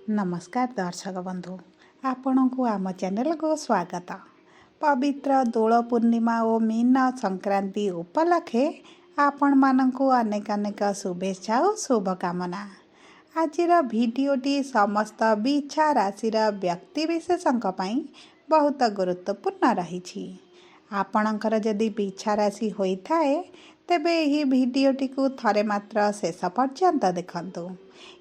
नमस्कार दर्शक बंधु आपण को आम चैनल को स्वागत। पवित्र दोल पूर्णिमा और मीन संक्रांति उपलक्षे आपण मानकु अनेक अनेक शुभेच्छा और शुभकामना। आज भिडटी समस्त बिछा राशि व्यक्तिविशेषों बहुत गुरुत्वपूर्ण रही। आपणकर जदि बिछा राशि होता है तेबे यही भिडटी को थरे मात्र शेष पर्यंत देखंतु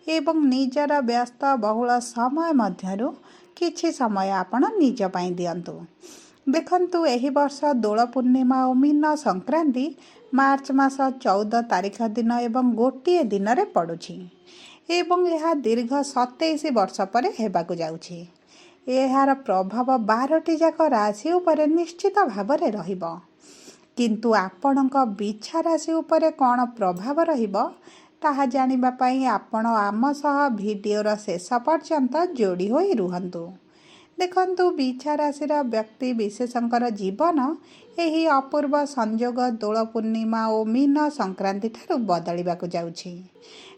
एवं निजर व्यस्त बहुल समय मध्यरु किछि समय आपण निज पई दियंतु। देखंतु एही वर्ष दोल पूर्णिमा और मीन संक्रांति मार्च मास 14 तारिख दिन एवं गोटे दिन रे पड़ुछि एवं यह दीर्घ 27 वर्ष पर हेबाकु जाउछि। एहार प्रभाव 12टी जाक राशि उपरे निश्चित भावरे रहिबो, किंतु आपणक बिछा राशि उपरे कोन प्रभाव रहिबो ताहा जानिबा पई आपण आम सह भिडियोर शेष पर्यंत जोड़ी होई रुहंतु। देखंतु बिछा राशि व्यक्ति विशेषकर जीवन एही अपूर्व संयोग दोल पूर्णिमा और मीन संक्रांति ठारू बदलिबाकु जाउछि,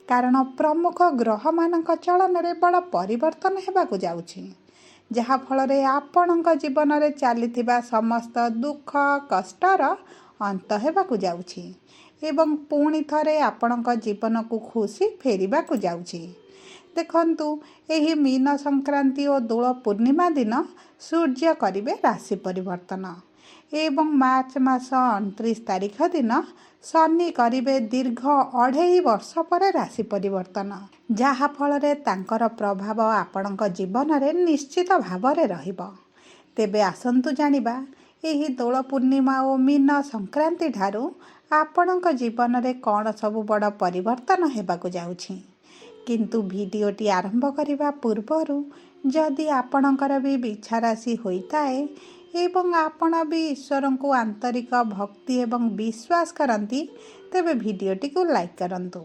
कारण प्रमुख ग्रह मानक चलन रे बड़ परिवर्तन हेबाकु जाउछि, जहा फलरे आपणक जीवन रे चलीथिबा समस्त दुख कष्टर अंत हेबाकु जाउछि एवं पुणी थरे आपणक जीवन को खुशी फेरिबाकु जाउछि। देखंतु एही मीन संक्रांति और दोल पूर्णिमा दिन सूर्य करिवे राशि परिवर्तन एवं मार्च मास 29 तारिख दिन शनि करिवे दीर्घ 2.5 वर्ष पर राशि परिवर्तन, जहा फलरे तांकर प्रभाव आपणक जीवन रे निश्चित भावरे रहिबो। तेबे आसंतु जानिबा एही दोल पूर्णिमा और मीन संक्रांति ठारू आपणक जीवन रे कौन सबु बड़ परिवर्तन हेबाकु जाउछि। किंतु भिडियोटी आरंभ करिबा पूर्वरु जदि आपणकर भी बिछा राशि होइताए एवं आपण भी ईश्वर को आंतरिक भक्ति एवं विश्वास करती तेबे भिडियोटी को लाइक करंतु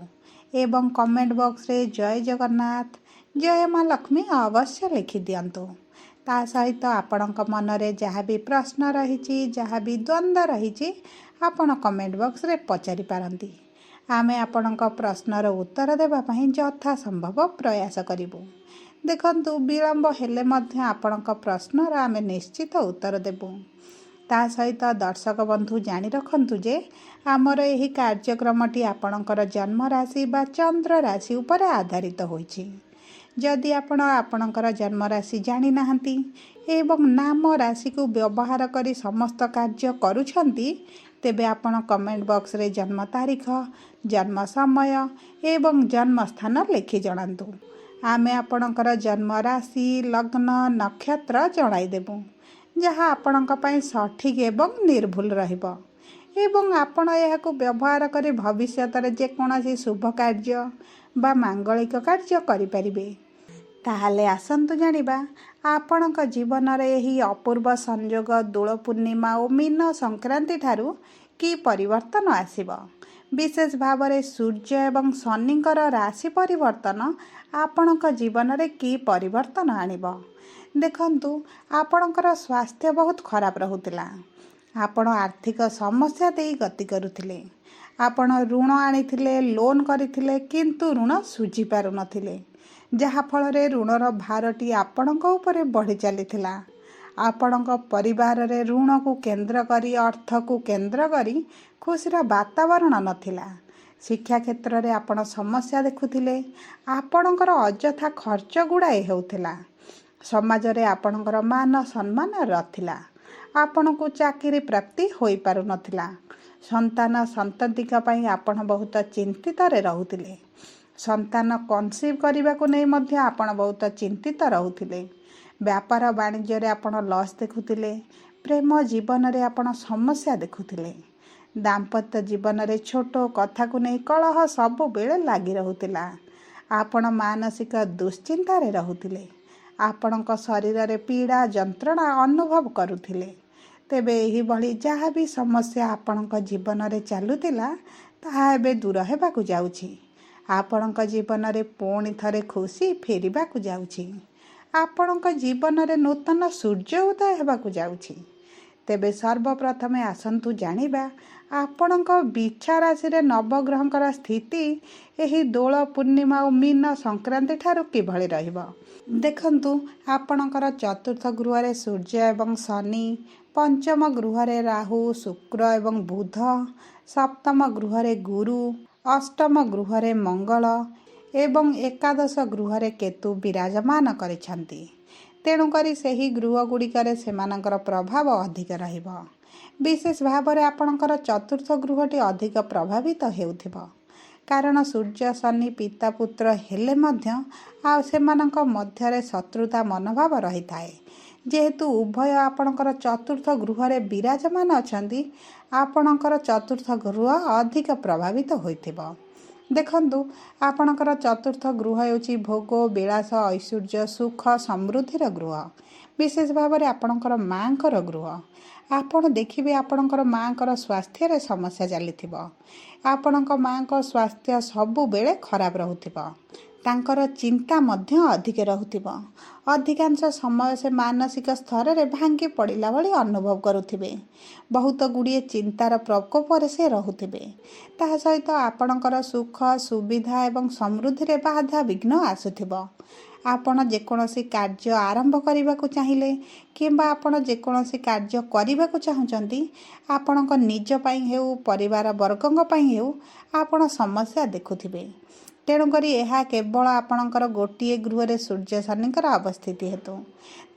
एवं कमेंट बॉक्स रे जय जगन्नाथ जय माँ लक्ष्मी अवश्य लिखि दियंतु। ता सहित आपणक मन रे जहाँ भी प्रश्न रही जहाँ भी द्वंद्व रही आपण कमेंट बॉक्स रे पचारि पारंती। आमे आपणक प्रश्नर उत्तर देबा पई यथा संभव प्रयास करिबु। देखंतु विलंब हेले मध्य आपणक प्रश्नर आमे निश्चित उत्तर देबु। ता सहित दर्शक बंधु जानि रखंतु जे आमर एही कार्यक्रमटी आपणकर जन्म राशि बा चंद्र राशि उपर आधारित होइछि। जदि आपण आपणकर जन्म राशि जानि नाहंती एवं नाम राशि को व्यवहार करी समस्त कार्य करूछंती तेबे आपण कमेंट बॉक्स रे जन्म तारीख जन्म समय एवं जन्म स्थान लिखि जणांतु। आमे आपणकर जन्म राशि लग्न नक्षत्र जणाई देबु, जहाँ आपणक पई सठिक एवं निर्भुल रहिबो एवं आपण एहाकु व्यवहार करी भविष्यत रे जे कोनोसी शुभ कार्य बा मांगलिक कार्य करि परिबे। ताहाले आसंतु जानिबा आपणक जीवन रे एही अपूर्व संयोग दोल पूर्णिमा और मीन संक्रांति ठारू की परिवर्तन आसिबो। विशेष भाव रे सूर्य एवं शनिकर राशि परिवर्तन आपणक जीवन रे की परिवर्तन आनिबो। देखंतु आपणकर स्वास्थ्य बहुत खराब रहुतिला, आपण आर्थिक समस्या देई गति करुथिले, आपण ऋण आनिथिले लोन करिथिले किंतु ऋण सुझी पारु नथिले, जहा फल रे ऋणर भारटी आपणक उपरे बढ़ी चलीथिला। आपणक परिवार रे ऋण को केंद्र करी अर्थ को केंद्र करी खुशीर वातावरण नथिला। शिक्षा क्षेत्र रे आपण समस्या देखुथिले, आपणकर अजथा खर्च गुड़ाए हेउथिला। समाज रे आपणकर मान सम्मान रथिला, आपण को चाकरी प्राप्ति होई पारु नथिला। संतान संततिका पई आपण बहुत चिंतित रे रहुथिले, संतान कन्सीव करने को नहीं मध्य आपण बहुत चिंतित रहुथिले। व्यापार वाणिज्य रे आपण लॉस देखुथिले, प्रेम जीवन रे आपण समस्या देखुथिले। दाम्पत्य जीवन रे छोट कथा को नहीं कलह सब बेले लागी रहुथिला। आपण मानसिक दुश्चिंता रे रहुथिले, आपणक शरीर रे पीड़ा जंत्रणा अनुभव करुथिले। तेबे एही भली जहा भी समस्या आपणक जीवन रे चालुतिला ताहा एबे दूर हेबाकु जाउछि। आपणक जीवन रे पुणी थरे खुशी फेरिबाकु जाउछि। आपणक जीवन रे नूतन सूर्य उदय हेबाकु जाउछि। तेबे सर्वप्रथमे आसंतु जानिबा ଆପଣଙ୍କ ବିଛା ରାଶିରେ ନବଗ୍ରହଙ୍କର ସ୍ଥିତି ଏହି ଦୋଳ ପୂର୍ଣ୍ଣିମା ଓ ମୀନ ସଂକ୍ରାନ୍ତି ଠାରୁ କିଭଳି ରହିବ? ଦେଖନ୍ତୁ, ଆପଣଙ୍କର ଚତୁର୍ଥ ଗୃହରେ ସୂର୍ଯ୍ୟ ଏବଂ ଶନି, ପଞ୍ଚମ ଗୃହରେ ରାହୁ, ଶୁକ୍ର ଏବଂ ବୁଧ, ସପ୍ତମ ଗୃହରେ ଗୁରୁ, ଅଷ୍ଟମ ଗୃହରେ ମଙ୍ଗଳ ଏବଂ ଏକାଦଶ ଗୃହରେ କେତୁ ବିରାଜମାନ କରିଛନ୍ତି। ତେଣୁକରି ସେହି ଗୃହଗୁଡ଼ିକରେ ସେମାନଙ୍କର ପ୍ରଭାବ ଅଧିକ ରହିବ। ବିଶେଷ ଭାବରେ ଆପଣଙ୍କର ଚତୁର୍ଥ ଗୃହଟି ଅଧିକ ପ୍ରଭାବିତ ହେଉଥିବ। କାରଣ ସୂର୍ଯ୍ୟ ଶନି ପିତା ପୁତ୍ର ହେଲେ ମଧ୍ୟ ଆଉ ସେମାନଙ୍କ ମଧ୍ୟରେ ଶତ୍ରୁତା ମନୋଭାବ ରହିଥାଏ। ଯେହେତୁ ଉଭୟ ଆପଣଙ୍କର ଚତୁର୍ଥ ଗୃହରେ ବିରାଜମାନ ଅଛନ୍ତି, ଆପଣଙ୍କର ଚତୁର୍ଥ ଗୃହ ଅଧିକ ପ୍ରଭାବିତ ହୋଇଥିବ। ଦେଖନ୍ତୁ, ଆପଣଙ୍କର ଚତୁର୍ଥ ଗୃହ ହେଉଛି ଭୋଗ, ବିଳାସ, ଐଶ୍ୱର୍ଯ୍ୟ, ସୁଖ, ସମୃଦ୍ଧିର ଗୃହ। ବିଶେଷ ଭାବରେ ଆପଣଙ୍କର ମାଆଙ୍କର ଗୃହ। ଆପଣ ଦେଖିବେ ଆପଣଙ୍କର ମାଆଙ୍କର ସ୍ୱାସ୍ଥ୍ୟରେ ସମସ୍ୟା ଚାଲିଥିବ। ଆପଣଙ୍କ ମାଆଙ୍କ ସ୍ୱାସ୍ଥ୍ୟ ସବୁବେଳେ ଖରାପ ରହୁଥିବ। ତାଙ୍କର ଚିନ୍ତା ମଧ୍ୟ ଅଧିକ ରହୁଥିବ। ଅଧିକାଂଶ ସମୟ ସେ ମାନସିକ ସ୍ତରରେ ଭାଙ୍ଗି ପଡ଼ିଲା ଭଳି ଅନୁଭବ କରୁଥିବେ। ବହୁତ ଗୁଡ଼ିଏ ଚିନ୍ତାର ପ୍ରକୋପରେ ସେ ରହୁଥିବେ। ତାହା ସହିତ ଆପଣଙ୍କର ସୁଖ, ସୁବିଧା ଏବଂ ସମୃଦ୍ଧିରେ ବାଧା ବିଘ୍ନ ଆସୁଥିବ। ଆପଣ ଯେକୌଣସି କାର୍ଯ୍ୟ ଆରମ୍ଭ କରିବାକୁ ଚାହିଁଲେ କିମ୍ବା ଆପଣ ଯେକୌଣସି କାର୍ଯ୍ୟ କରିବାକୁ ଚାହୁଁଛନ୍ତି, ଆପଣଙ୍କ ନିଜ ପାଇଁ ହେଉ, ପରିବାର ବର୍ଗଙ୍କ ପାଇଁ ହେଉ, ଆପଣ ସମସ୍ୟା ଦେଖୁଥିବେ। ତେଣୁକରି ଏହା କେବଳ ଆପଣଙ୍କର ଗୋଟିଏ ଗୃହରେ ସୂର୍ଯ୍ୟ ଶନିଙ୍କର ଅବସ୍ଥିତି ହେତୁ।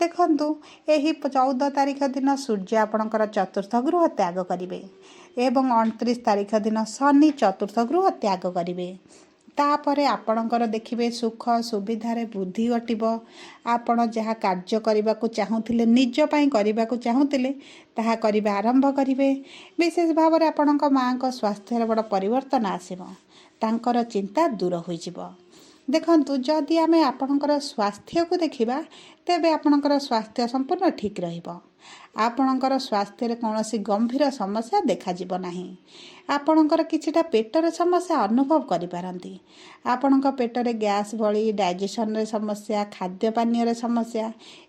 ଦେଖନ୍ତୁ, ଏହି 14 ତାରିଖ ଦିନ ସୂର୍ଯ୍ୟ ଆପଣଙ୍କର ଚତୁର୍ଥ ଗୃହ ତ୍ୟାଗ କରିବେ ଏବଂ 29 ତାରିଖ ଦିନ ଶନି ଚତୁର୍ଥ ଗୃହ ତ୍ୟାଗ କରିବେ। ତାପରେ ଆପଣଙ୍କର ଦେଖିବେ ସୁଖ ସୁବିଧାରେ ବୃଦ୍ଧି ଘଟିବ। ଆପଣ ଯାହା କାର୍ଯ୍ୟ କରିବାକୁ ଚାହୁଁଥିଲେ, ନିଜ ପାଇଁ କରିବାକୁ ଚାହୁଁଥିଲେ, ତାହା କରିବା ଆରମ୍ଭ କରିବେ। ବିଶେଷ ଭାବରେ ଆପଣଙ୍କ ମାଆଙ୍କ ସ୍ୱାସ୍ଥ୍ୟରେ ବଡ଼ ପରିବର୍ତ୍ତନ ଆସିବ। ତାଙ୍କର ଚିନ୍ତା ଦୂର ହୋଇଯିବ। ଦେଖନ୍ତୁ, ଯଦି ଆମେ ଆପଣଙ୍କର ସ୍ୱାସ୍ଥ୍ୟକୁ ଦେଖିବା, ତେବେ ଆପଣଙ୍କର ସ୍ୱାସ୍ଥ୍ୟ ସମ୍ପୂର୍ଣ୍ଣ ଠିକ୍ ରହିବ। ଆପଣଙ୍କର ସ୍ୱାସ୍ଥ୍ୟରେ କୌଣସି ଗମ୍ଭୀର ସମସ୍ୟା ଦେଖାଯିବ ନାହିଁ। ଆପଣଙ୍କର କିଛିଟା ପେଟର ସମସ୍ୟା ଅନୁଭବ କରିପାରନ୍ତି। ଆପଣଙ୍କ ପେଟରେ ଗ୍ୟାସ୍ ଭଳି, ଡାଇଜେସନରେ ସମସ୍ୟା, ଖାଦ୍ୟ ପାନୀୟରେ ସମସ୍ୟା,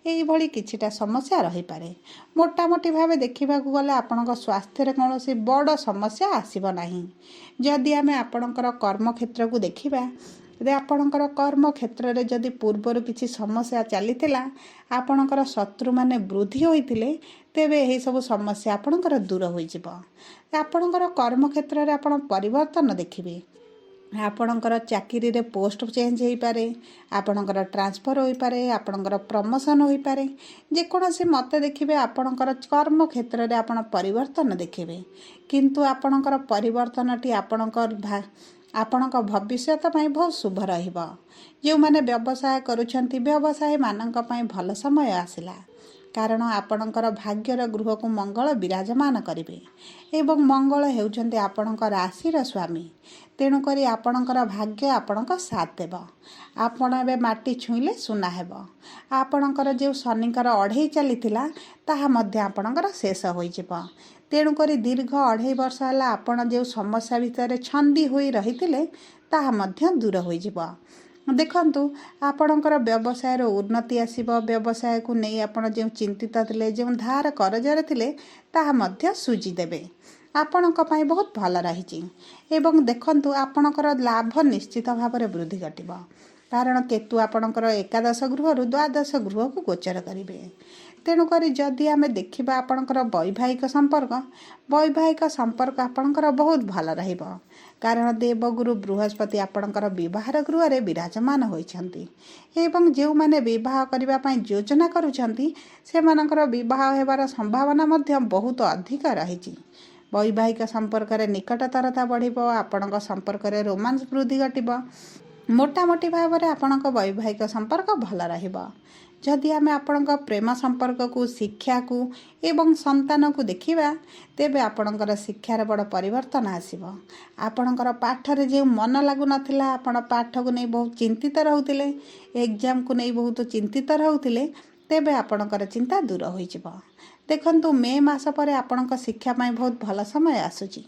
ଏହିଭଳି କିଛିଟା ସମସ୍ୟା ରହିପାରେ। ମୋଟାମୋଟି ଭାବେ ଦେଖିବାକୁ ଗଲେ ଆପଣଙ୍କ ସ୍ୱାସ୍ଥ୍ୟରେ କୌଣସି ବଡ଼ ସମସ୍ୟା ଆସିବ ନାହିଁ। ଯଦି ଆମେ ଆପଣଙ୍କର କର୍ମକ୍ଷେତ୍ରକୁ ଦେଖିବା, ଆପଣଙ୍କର କର୍ମକ୍ଷେତ୍ରରେ ଯଦି ପୂର୍ବରୁ କିଛି ସମସ୍ୟା ଚାଲିଥିଲା, ଆପଣଙ୍କର ଶତ୍ରୁମାନେ ବୃଦ୍ଧି ହୋଇଥିଲେ, ତେବେ ଏହିସବୁ ସମସ୍ୟା ଆପଣଙ୍କର ଦୂର ହୋଇଯିବ। ଆପଣଙ୍କର କର୍ମକ୍ଷେତ୍ରରେ ଆପଣ ପରିବର୍ତ୍ତନ ଦେଖିବେ। ଆପଣଙ୍କର ଚାକିରିରେ ପୋଷ୍ଟ ଚେଞ୍ଜ ହୋଇପାରେ, ଆପଣଙ୍କର ଟ୍ରାନ୍ସଫର ହୋଇପାରେ, ଆପଣଙ୍କର ପ୍ରମୋସନ୍ ହୋଇପାରେ। ଯେକୌଣସି ମତେ ଦେଖିବେ ଆପଣଙ୍କର କର୍ମକ୍ଷେତ୍ରରେ ଆପଣ ପରିବର୍ତ୍ତନ ଦେଖିବେ। କିନ୍ତୁ ଆପଣଙ୍କର ପରିବର୍ତ୍ତନଟି ଆପଣଙ୍କ ଭବିଷ୍ୟତ ପାଇଁ ବହୁତ ଶୁଭ ରହିବ। ଯେଉଁମାନେ ବ୍ୟବସାୟ କରୁଛନ୍ତି, ବ୍ୟବସାୟୀମାନଙ୍କ ପାଇଁ ଭଲ ସମୟ ଆସିଲା। କାରଣ ଆପଣଙ୍କର ଭାଗ୍ୟର ଗୃହକୁ ମଙ୍ଗଳ ବିରାଜମାନ କରିବେ ଏବଂ ମଙ୍ଗଳ ହେଉଛନ୍ତି ଆପଣଙ୍କ ରାଶିର ସ୍ୱାମୀ। ତେଣୁକରି ଆପଣଙ୍କର ଭାଗ୍ୟ ଆପଣଙ୍କ ସାଥ ଦେବ। ଆପଣ ଏବେ ମାଟି ଛୁଇଁଲେ ସୁନା ହେବ। ଆପଣଙ୍କର ଯେଉଁ ଶନିଙ୍କର ଅଢ଼େଇ ଚାଲିଥିଲା, ତାହା ମଧ୍ୟ ଆପଣଙ୍କର ଶେଷ ହୋଇଯିବ। ତେଣୁକରି ଦୀର୍ଘ 2.5 ବର୍ଷ ହେଲା ଆପଣ ଯେଉଁ ସମସ୍ୟା ଭିତରେ ଛନ୍ଦି ହୋଇ ରହିଥିଲେ, ତାହା ମଧ୍ୟ ଦୂର ହୋଇଯିବ। ଦେଖନ୍ତୁ, ଆପଣଙ୍କର ବ୍ୟବସାୟର ଉନ୍ନତି ଆସିବ। ବ୍ୟବସାୟକୁ ନେଇ ଆପଣ ଯେଉଁ ଚିନ୍ତିତ ଥିଲେ, ଯେଉଁ ଧାର କରଜରେ ଥିଲେ, ତାହା ମଧ୍ୟ ସୁଝିଦେବେ। ଆପଣଙ୍କ ପାଇଁ ବହୁତ ଭଲ ରହିଛି। ଏବଂ ଦେଖନ୍ତୁ, ଆପଣଙ୍କର ଲାଭ ନିଶ୍ଚିତ ଭାବରେ ବୃଦ୍ଧି ଘଟିବ। କାରଣ କେତୁ ଆପଣଙ୍କର ଏକାଦଶ ଗୃହରୁ ଦ୍ୱାଦଶ ଗୃହକୁ ଗୋଚର କରିବେ। ତେଣୁକରି ଯଦି ଆମେ ଦେଖିବା ଆପଣଙ୍କର ବୈବାହିକ ସମ୍ପର୍କ ଆପଣଙ୍କର ବହୁତ ଭଲ ରହିବ। କାରଣ ଦେବଗୁରୁ ବୃହସ୍ପତି ଆପଣଙ୍କର ବିବାହର ଗୃହରେ ବିରାଜମାନ ହୋଇଛନ୍ତି ଏବଂ ଯେଉଁମାନେ ବିବାହ କରିବା ପାଇଁ ଯୋଜନା କରୁଛନ୍ତି, ସେମାନଙ୍କର ବିବାହ ହେବାର ସମ୍ଭାବନା ମଧ୍ୟ ବହୁତ ଅଧିକ ରହିଛି। ବୈବାହିକ ସମ୍ପର୍କରେ ନିକଟତରତା ବଢ଼ିବ। ଆପଣଙ୍କ ସମ୍ପର୍କରେ ରୋମାନ୍ସ ବୃଦ୍ଧି ଘଟିବ। ମୋଟାମୋଟି ଭାବରେ ଆପଣଙ୍କ ବୈବାହିକ ସମ୍ପର୍କ ଭଲ ରହିବ। ଯଦି ଆମେ ଆପଣଙ୍କ ପ୍ରେମ ସମ୍ପର୍କକୁ, ଶିକ୍ଷାକୁ ଏବଂ ସନ୍ତାନକୁ ଦେଖିବା, ତେବେ ଆପଣଙ୍କର ଶିକ୍ଷାରେ ବଡ଼ ପରିବର୍ତ୍ତନ ଆସିବ। ଆପଣଙ୍କର ପାଠରେ ଯେଉଁ ମନ ଲାଗୁନଥିଲା, ଆପଣ ପାଠକୁ ନେଇ ବହୁତ ଚିନ୍ତିତ ରହୁଥିଲେ, ଏକ୍ଜାମକୁ ନେଇ ବହୁତ ଚିନ୍ତିତ ରହୁଥିଲେ, ତେବେ ଆପଣଙ୍କର ଚିନ୍ତା ଦୂର ହୋଇଯିବ। ଦେଖନ୍ତୁ, ମେ ମାସ ପରେ ଆପଣଙ୍କ ଶିକ୍ଷା ପାଇଁ ବହୁତ ଭଲ ସମୟ ଆସୁଛି।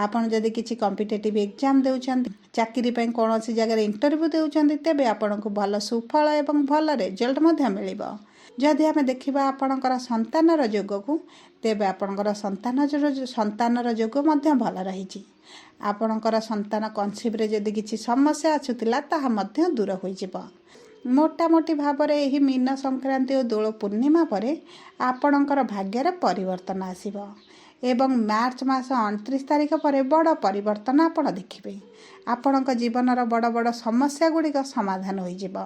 ଆପଣ ଯଦି କିଛି କମ୍ପିଟେଟିଭ୍ ଏକ୍ଜାମ୍ ଦେଉଛନ୍ତି, ଚାକିରି ପାଇଁ କୌଣସି ଜାଗାରେ ଇଣ୍ଟରଭ୍ୟୁ ଦେଉଛନ୍ତି, ତେବେ ଆପଣଙ୍କୁ ଭଲ ସୁଫଳ ଏବଂ ଭଲ ରେଜଲ୍ଟ ମଧ୍ୟ ମିଳିବ। जदि आम देखा आपणकर संतानर जोगकू तेबे आपणकर संतानर जोग मध्य भल रही आपणकर संतान कनसिव्रे जदि किसी समस्या आछुतिला ताहा मध्य दूर होइजिब। मोटामोटी भाव में यही मीन संक्रांति और दोल पूर्णिमा पर आपणकर भाग्यर परिवर्तन आसिब एवं मार्च मास 29 तारिख पर बड़ परिवर्तन आपण देखिबे। आपणक जीवनर बड़ बड़ समस्या गुड़िक समाधान होइजिब।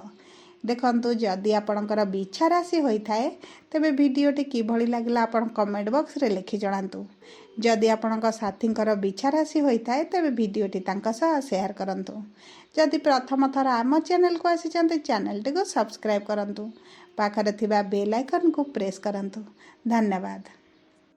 देखंतु जदि आपणकर बिछा राशि होता है तेबे वीडियोटी किभली लागला आपण कमेंट बॉक्स रे लिखि जणांतु। जदि आपणक साथींकर बिछा राशि होता है तेबे वीडियोटी तांका सह शेयर करंतु। जदि प्रथम थर आम चैनल को आसी चैनल टी को सब्सक्राइब करंतु। पाखरे थिबा बेल आइकन को प्रेस करंतु। धन्यवाद।